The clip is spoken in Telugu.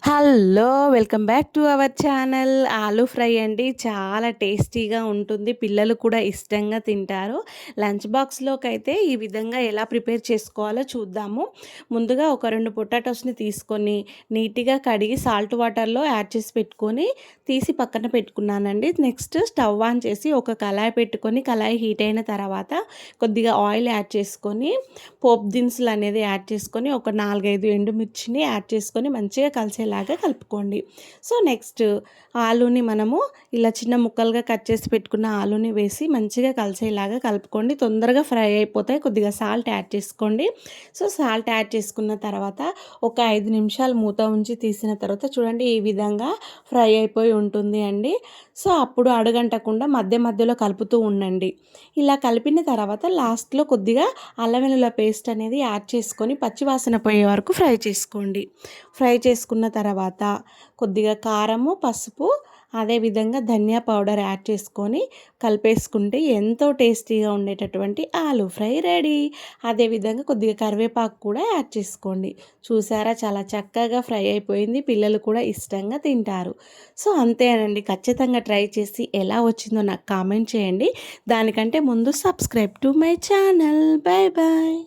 Hello! Welcome back to our channel. Aloo fry అండి. చాలా టేస్టీగా ఉంటుంది. పిల్లలు కూడా ఇష్టంగా తింటారు. లంచ్ బాక్స్‌లోకైతే ఈ విధంగా ఎలా ప్రిపేర్ చేసుకోవాలో చూద్దాము. ముందుగా ఒక 2 పొటాటోస్‌ని తీసుకొని నీట్‌గా కడిగి సాల్ట్ వాటర్‌లో యాడ్ చేసి పెట్టుకొని తీసి పక్కన పెట్టుకున్నానండి. నెక్స్ట్ స్టవ్ ఆన్ చేసి ఒక కళాయి పెట్టుకొని కళాయి హీట్ అయిన తర్వాత కొద్దిగా ఆయిల్ యాడ్ చేసుకొని పోపు దినుసులు అనేది యాడ్ చేసుకొని ఒక 4, 5 ఎండుమిర్చిని యాడ్ చేసుకొని మంచిగా కలిసేలాగా కలుపుకోండి. సో నెక్స్ట్ ఆలూని మనము ఇలా చిన్న ముక్కలుగా కట్ చేసి పెట్టుకున్న ఆలూని వేసి మంచిగా కలిసేలాగా కలుపుకోండి. తొందరగా ఫ్రై అయిపోతాయి. కొద్దిగా సాల్ట్ యాడ్ చేసుకోండి. సో సాల్ట్ యాడ్ చేసుకున్న తర్వాత ఒక 5 నిమిషాలు మూత ఉంచి తీసిన తర్వాత చూడండి ఈ విధంగా ఫ్రై అయిపోయి ఉంటుంది అండి. సో అప్పుడు అడుగంటకుండా మధ్య మధ్యలో కలుపుతూ ఉండండి. ఇలా కలిపిన తర్వాత లాస్ట్‌లో కొద్దిగా అల్లం వెల్లుల్లి పేస్ట్ అనేది యాడ్ చేసుకొని పచ్చివాసన పోయే వరకు ఫ్రై చేసుకోండి. ఫ్రై చేసుకున్న తర్వాత కొద్దిగా కారము, పసుపు, అదేవిధంగా ధనియా పౌడర్ యాడ్ చేసుకొని కలిపేసుకుంటే ఎంతో టేస్టీగా ఉండేటటువంటి ఆలూ ఫ్రై రెడీ. అదేవిధంగా కొద్దిగా కరివేపాకు కూడా యాడ్ చేసుకోండి. చూసారా చాలా చక్కగా ఫ్రై అయిపోయింది. పిల్లలు కూడా ఇష్టంగా తింటారు. సో అంతేనండి. ఖచ్చితంగా ట్రై చేసి ఎలా వచ్చిందో నాకు కామెంట్ చేయండి. దానికంటే ముందు subscribe to my channel. Bye bye.